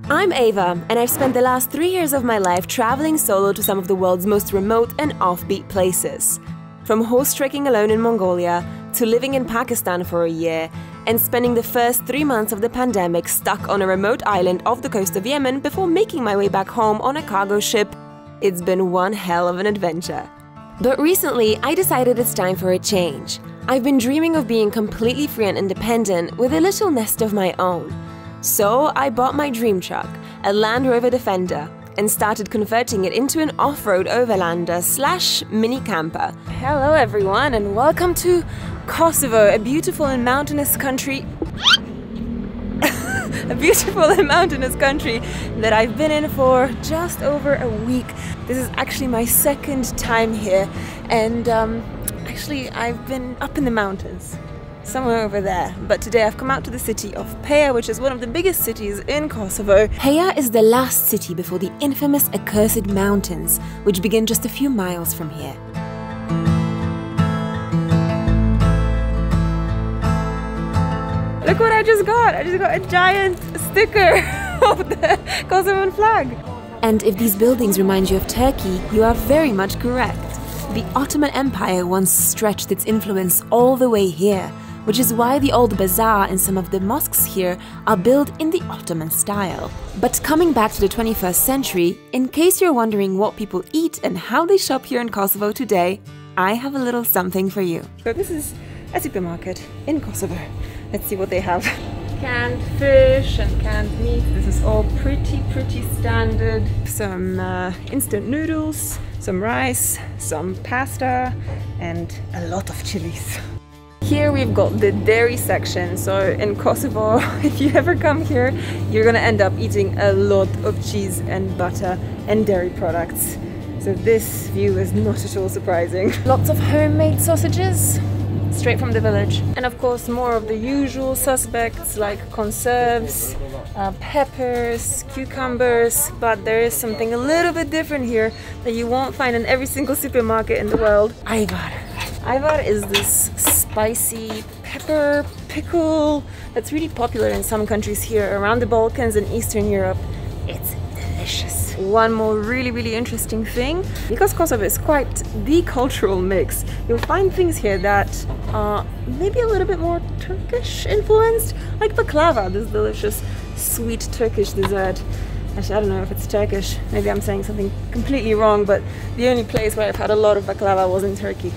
I'm Ava, and I've spent the last 3 years of my life traveling solo to some of the world's most remote and offbeat places. From horse trekking alone in Mongolia, to living in Pakistan for a year, and spending the first 3 months of the pandemic stuck on a remote island off the coast of Yemen before making my way back home on a cargo ship. It's been one hell of an adventure. But recently, I decided it's time for a change. I've been dreaming of being completely free and independent with a little nest of my own. So I bought my dream truck, a Land Rover Defender, and started converting it into an off-road overlander / mini camper. Hello everyone and welcome to Kosovo, a beautiful and mountainous country that I've been in for just over a week. This is actually my second time here, and actually I've been up in the mountains, somewhere over there. But today I've come out to the city of Pea, which is one of the biggest cities in Kosovo. Pea is the last city before the infamous Accursed Mountains, which begin just a few miles from here. Look what I just got! I just got a giant sticker of the Kosovan flag. And if these buildings remind you of Turkey, you are very much correct. The Ottoman Empire once stretched its influence all the way here, which is why the old bazaar and some of the mosques here are built in the Ottoman style. But coming back to the 21st century, in case you're wondering what people eat and how they shop here in Kosovo today, I have a little something for you. So this is a supermarket in Kosovo. Let's see what they have. Canned fish and canned meat. This is all pretty standard. Some instant noodles, some rice, some pasta, and a lot of chilies. Here we've got the dairy section. So in Kosovo, if you ever come here, you're gonna end up eating a lot of cheese and butter and dairy products. So this view is not at all surprising. Lots of homemade sausages, straight from the village. And of course more of the usual suspects like conserves, peppers, cucumbers, but there is something a little bit different here that you won't find in every single supermarket in the world. Ayvar. Ayvar is this spicy pepper pickle that's really popular in some countries here around the Balkans and Eastern Europe. It's delicious. One more really interesting thing, because Kosovo is quite the cultural mix, you'll find things here that are maybe a little bit more Turkish influenced, like baklava, this delicious sweet Turkish dessert. Actually, I don't know if it's Turkish, maybe I'm saying something completely wrong, but the only place where I've had a lot of baklava was in Turkey.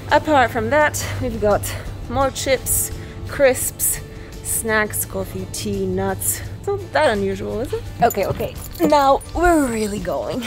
Apart from that, we've got more chips, crisps, snacks, coffee, tea, nuts. It's not that unusual, is it? Okay, now we're really going.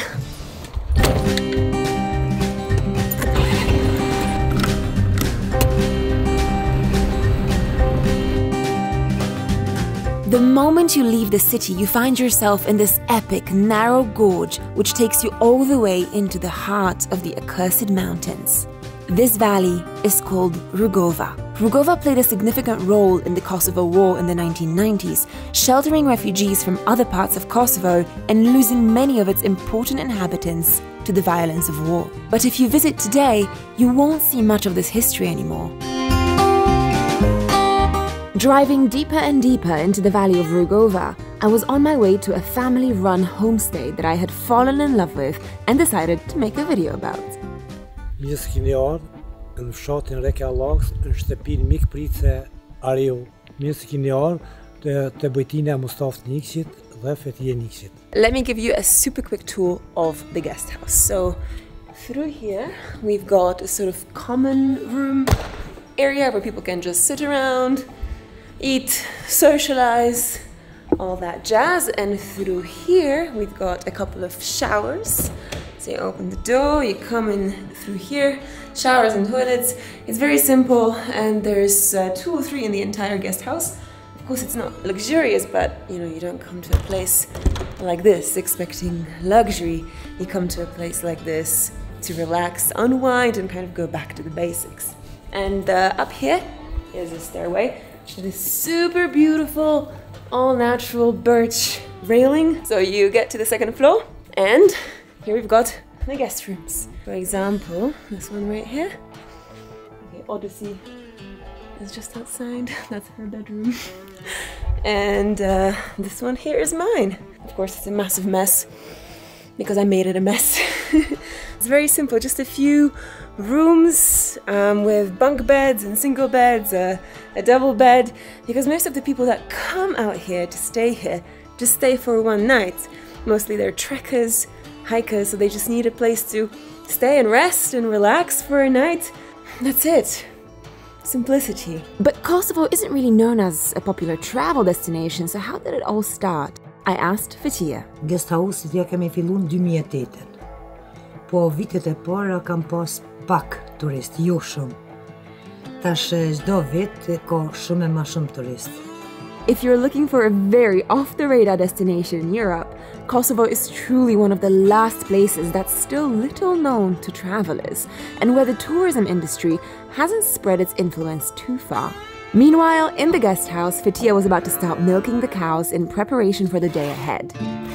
The moment you leave the city, you find yourself in this epic, narrow gorge which takes you all the way into the heart of the Accursed Mountains. This valley is called Rugova. Rugova played a significant role in the Kosovo War in the 1990s, sheltering refugees from other parts of Kosovo and losing many of its important inhabitants to the violence of war. But if you visit today, you won't see much of this history anymore. Driving deeper and deeper into the valley of Rugova, I was on my way to a family-run homestay that I had fallen in love with and decided to make a video about. 20 orë në fshatin Reka Allages në shtëpinë mikpritse Ariu. 20 orë të bujtina Mustafë Nikçit dhe Fethiye Nikçit. Let me give you a super quick tour of the guest house. So through here we've got a sort of common room area where people can just sit around, eat, socialize, all that jazz. And through here we've got a couple of showers. So you open the door, you come in through here, showers and toilets. It's very simple, and there's 2 or 3 in the entire guest house. Of course it's not luxurious, but you don't come to a place like this expecting luxury. You come to a place like this to relax, unwind, and kind of go back to the basics. And up here is a stairway. It is super beautiful, all natural birch railing. So you get to the 2nd floor, and here we've got the guest rooms. For example, this one right here. Okay, Odyssey is just outside. That's her bedroom. And this one here is mine. Of course, it's a massive mess because I made it a mess. It's very simple, just a few rooms with bunk beds and single beds, a double bed, because most of the people that come out here to stay here just stay for one night. Mostly they're trekkers, hikers, so they just need a place to stay and rest and relax for a night. That's it. Simplicity. But Kosovo isn't really known as a popular travel destination, so how did it all start? I asked Fetia. Guest house-it ja kemi fillu në 2008. Po vitet e para kam pas pak turist, jo shumë. Tash çdo vit ka shumë e ma shumë turist. If you're looking for a very off-the-radar destination in Europe, Kosovo is truly one of the last places that's still little known to travelers, and where the tourism industry hasn't spread its influence too far. Meanwhile, in the guest house, Fetia was about to start milking the cows in preparation for the day ahead.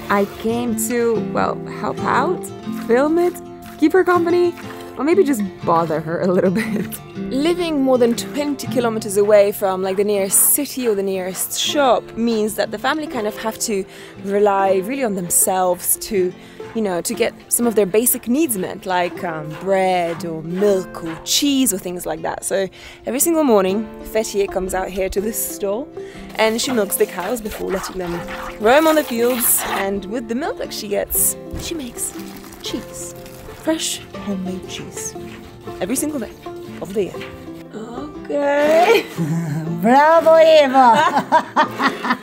I came to, well, help out, film it, keep her company, or maybe just bother her a little bit. Living more than 20 kilometers away from like the nearest city or the nearest shop means that the family kind of have to rely really on themselves to, you know, to get some of their basic needs met, like bread or milk or cheese or things like that. So every single morning, Fetia comes out here to this stall and she milks the cows before letting them roam on the fields, and with the milk that she gets, she makes cheese. Fresh homemade cheese. Every single day of the year. Okay. Bravo, Eva!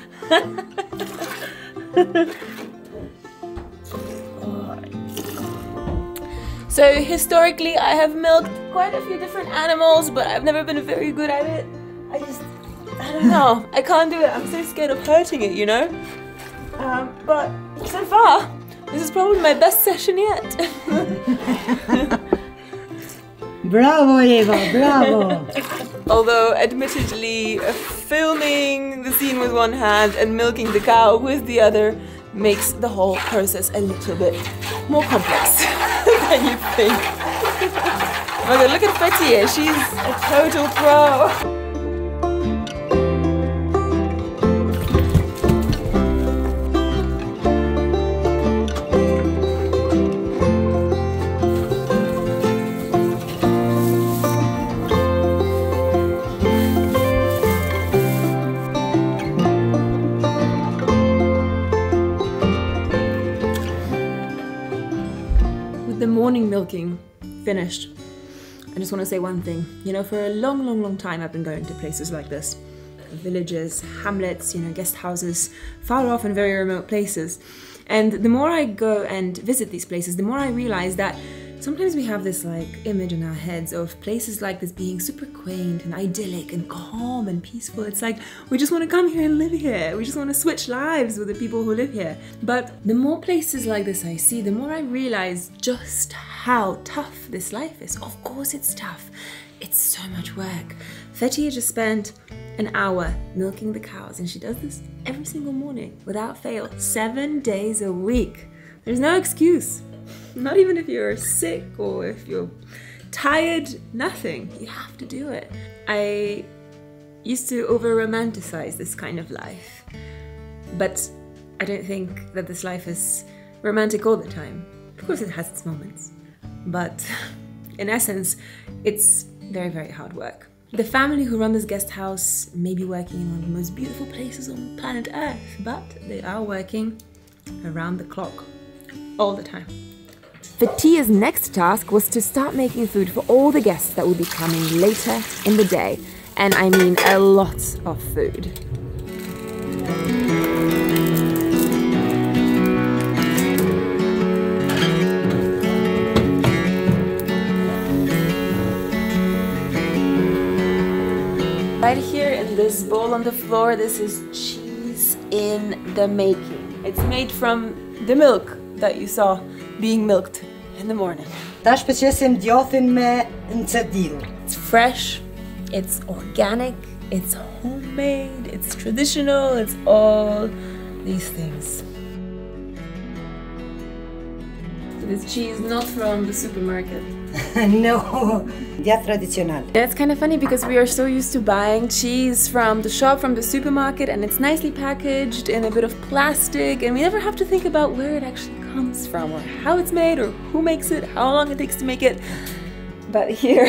So historically I have milked quite a few different animals, but I've never been very good at it. I don't know, I can't do it. I'm so scared of hurting it, you know? But so far, this is probably my best session yet. Bravo, Eva, bravo! Although, admittedly, filming the scene with one hand and milking the cow with the other makes the whole process a little bit more complex than you think. Oh my god, look at Fetia, she's a total pro! Morning milking finished. I just want to say one thing. You know, for a long time I've been going to places like this. Villages, hamlets, you know, guest houses, far off and very remote places. And the more I go and visit these places, the more I realize that sometimes we have this like image in our heads of places like this being super quaint and idyllic and calm and peaceful. It's like we just want to come here and live here. We just want to switch lives with the people who live here. But the more places like this I see, the more I realize just how tough this life is. Of course it's tough. It's so much work. Fetia just spent an hour milking the cows, and she does this every single morning without fail, 7 days a week. There's no excuse. Not even if you're sick or if you're tired, nothing. You have to do it. I used to over-romanticize this kind of life, but I don't think that this life is romantic all the time. Of course it has its moments, but in essence, it's very hard work. The family who run this guest house may be working in one of the most beautiful places on planet Earth, but they are working around the clock, all the time. Fetia's next task was to start making food for all the guests that would be coming later in the day. And I mean a lot of food. Right here in this bowl on the floor, this is cheese in the making. It's made from the milk that you saw being milked in the morning. Tash përqesim djathin me ncedil. It's fresh, it's organic, it's homemade, it's traditional, it's all these things. This cheese not from the supermarket. No, yeah, traditional. Yeah, it's kind of funny because we are so used to buying cheese from the shop, from the supermarket, and it's nicely packaged in a bit of plastic, and we never have to think about where it actually comes from, or how it's made, or who makes it, how long it takes to make it. But here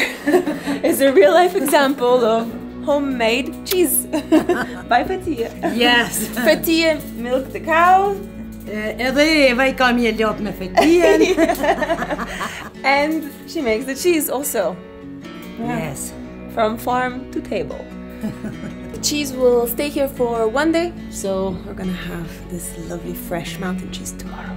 is a real-life example of homemade cheese by Fetiye. Yes. Fetiye milked the cow. And she makes the cheese also. Yes. From farm to table. The cheese will stay here for one day, so we're gonna have this lovely fresh mountain cheese tomorrow.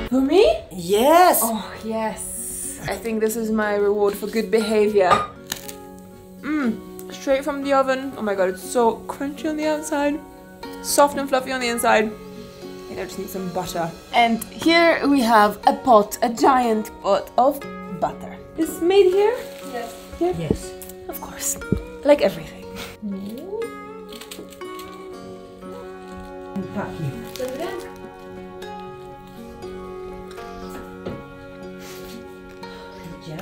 For me? Yes. Oh, yes. I think this is my reward for good behavior. Straight from the oven. Oh my god, it's so crunchy on the outside, soft and fluffy on the inside. I think I just need some butter. And here we have a pot, a giant pot of butter. Is this made here? Yes. Here? Yes. Of course. Like everything.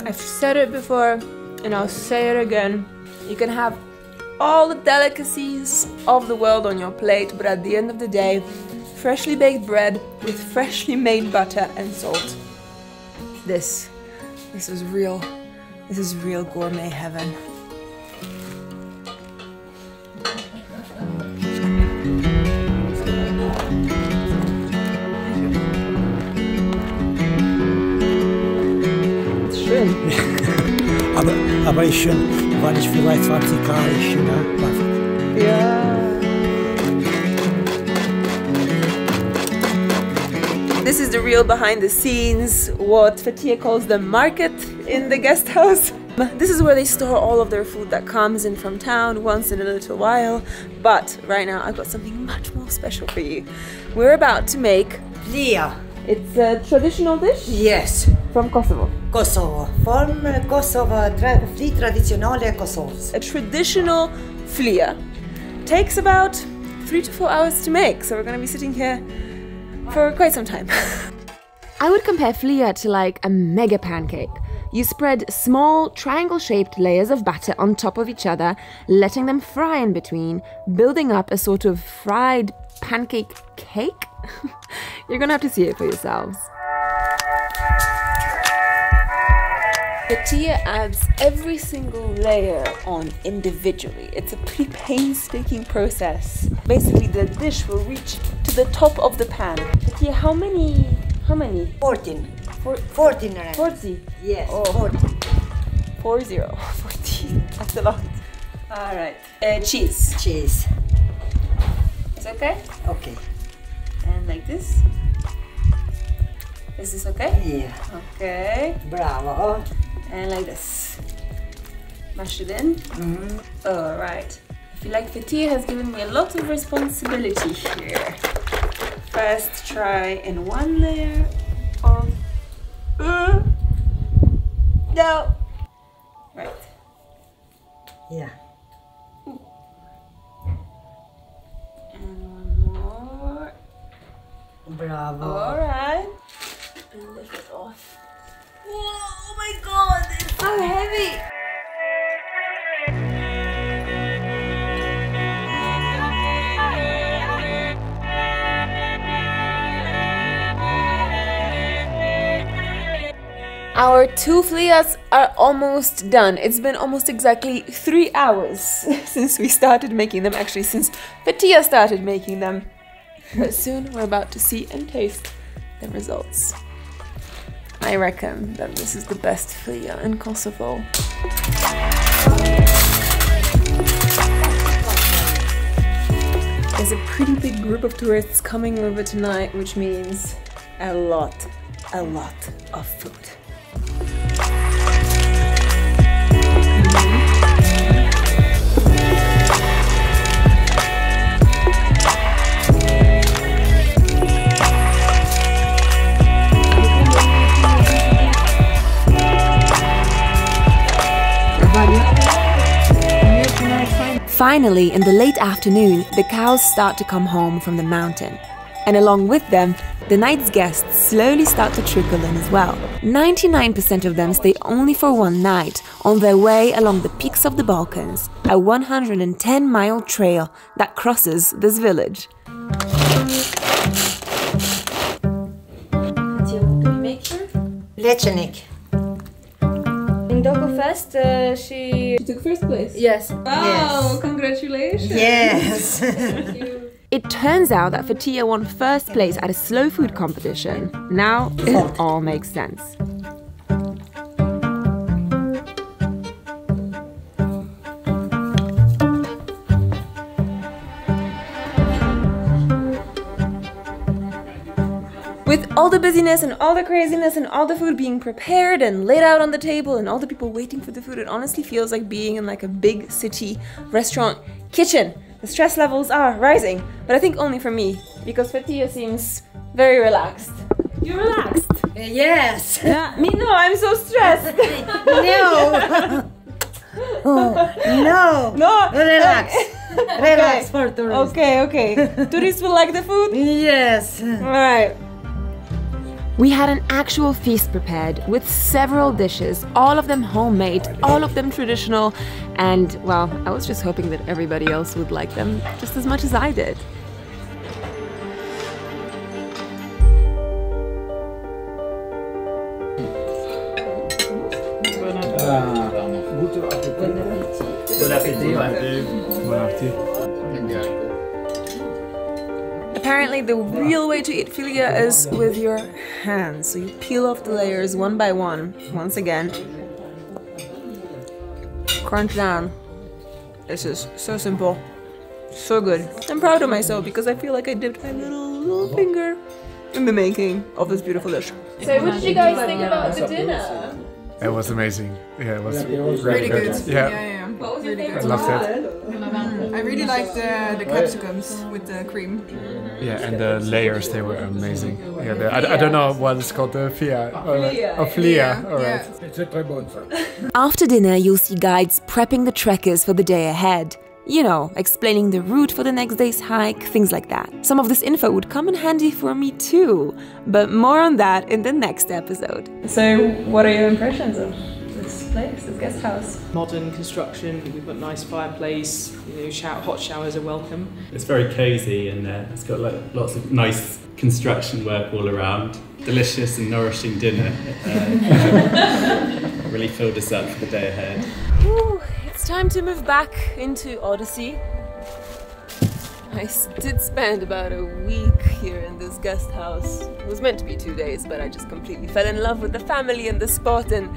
I've said it before, and I'll say it again. You can have all the delicacies of the world on your plate, but at the end of the day, freshly baked bread with freshly made butter and salt. This is real gourmet heaven. Aber ist schön, weil ich vielleicht 20 Jahre schön. Yeah. This is the real behind the scenes, what Fetiye calls the market in the guest house. This is where they store all of their food that comes in from town once in a little while. But right now I've got something much more special for you. We're about to make Flia. It's a traditional dish? Yes. From Kosovo. Kosovo. From Kosovo, Flia traditionale Kosovs. A traditional flia takes about 3 to 4 hours to make, so we're gonna be sitting here for quite some time. I would compare flia to like a mega pancake. You spread small triangle-shaped layers of batter on top of each other, letting them fry in between, building up a sort of fried pancake cake. You're gonna have to see it for yourselves. Fetiye adds every single layer on individually. It's a pretty painstaking process. Basically, the dish will reach to the top of the pan. Fetiye, how many? 14. 14 around. 40? Yes, oh. 40. 40. 40. That's a lot. All right. Cheese. Cheese. It's okay? Okay. And like this. Is this okay? Yeah. Okay. Bravo. And like this. Mash it in. All right. I feel like Fetiye has given me a lot of responsibility here. First, try in one layer of. No. Right. Yeah. And one more. Bravo. All right. And lift it off. Whoa, oh my god, it's so heavy. Our 2 flias are almost done. It's been almost exactly 3 hours since we started making them. Actually, since Fetiye started making them. But soon we're about to see and taste the results. I reckon that this is the best flia in Kosovo. There's a pretty big group of tourists coming over tonight, which means a lot of food. Finally, in the late afternoon, the cows start to come home from the mountain. And along with them, the night's guests slowly start to trickle in as well. 99% of them stay only for one night on their way along the peaks of the Balkans, a 110-mile trail that crosses this village. What do we make here? Lečenik. In Doko Fest, she took first place. Yes. Wow, Yes. congratulations. Yes. Thank you. It turns out that Fatia won first place at a slow food competition. Now it all makes sense. With all the busyness and all the craziness and all the food being prepared and laid out on the table and all the people waiting for the food, it honestly feels like being in like a big city restaurant kitchen. The stress levels are rising, but I think only for me, because Fatia seems very relaxed. You're relaxed? Yes. Yeah, me no, I'm so stressed. No. No. No. Relax. Relax for tourists. Okay. Tourists will like the food? Yes. Alright. We had an actual feast prepared with several dishes, all of them homemade, all of them traditional, and, well, I was just hoping that everybody else would like them just as much as I did. Apparently the real way to eat filia is with your hands. So you peel off the layers one by one, once again. Crunch down. This is so simple, so good. I'm proud of myself because I feel like I dipped my little finger in the making of this beautiful dish. So what did you guys think about the dinner? It was amazing. Yeah, it was Really good. Yeah. What was your favorite I loved part? it. I really liked the capsicums with the cream. Yeah, and the layers, they were amazing. Yeah, I don't know what it's called, the Fia. Fleas, alright. After dinner, you'll see guides prepping the trekkers for the day ahead. You know, explaining the route for the next day's hike, things like that. Some of this info would come in handy for me too, but more on that in the next episode. So, what are your impressions of this place, this guest house? Modern construction, we've got a nice fireplace, hot showers are welcome. It's very cosy in there. It's got like lots of nice construction work all around. Delicious and nourishing dinner. Really filled us up for the day ahead. Whew, it's time to move back into Odyssey. I did spend about a week here in this guest house. It was meant to be 2 days, but I just completely fell in love with the family and the spot, and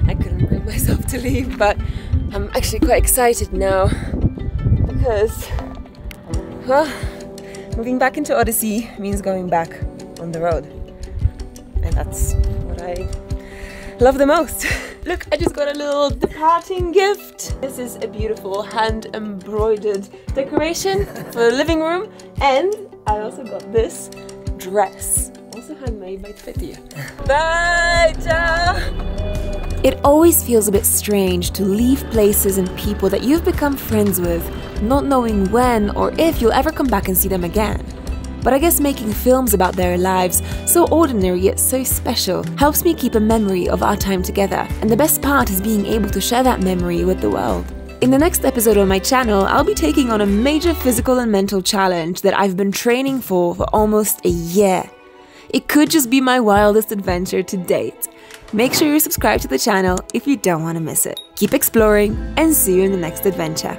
I couldn't bring myself to leave. But I'm actually quite excited now because, well, moving back into Odyssey means going back on the road, and that's what I love the most. Look, I just got a little departing gift. This is a beautiful hand-embroidered decoration for the living room, and I also got this dress, also handmade by Fatia. Bye, ciao! It always feels a bit strange to leave places and people that you've become friends with, not knowing when or if you'll ever come back and see them again. But I guess making films about their lives, so ordinary yet so special, helps me keep a memory of our time together. And the best part is being able to share that memory with the world. In the next episode on my channel, I'll be taking on a major physical and mental challenge that I've been training for almost a year. It could just be my wildest adventure to date. Make sure you subscribe to the channel if you don't want to miss it. Keep exploring, and see you in the next adventure.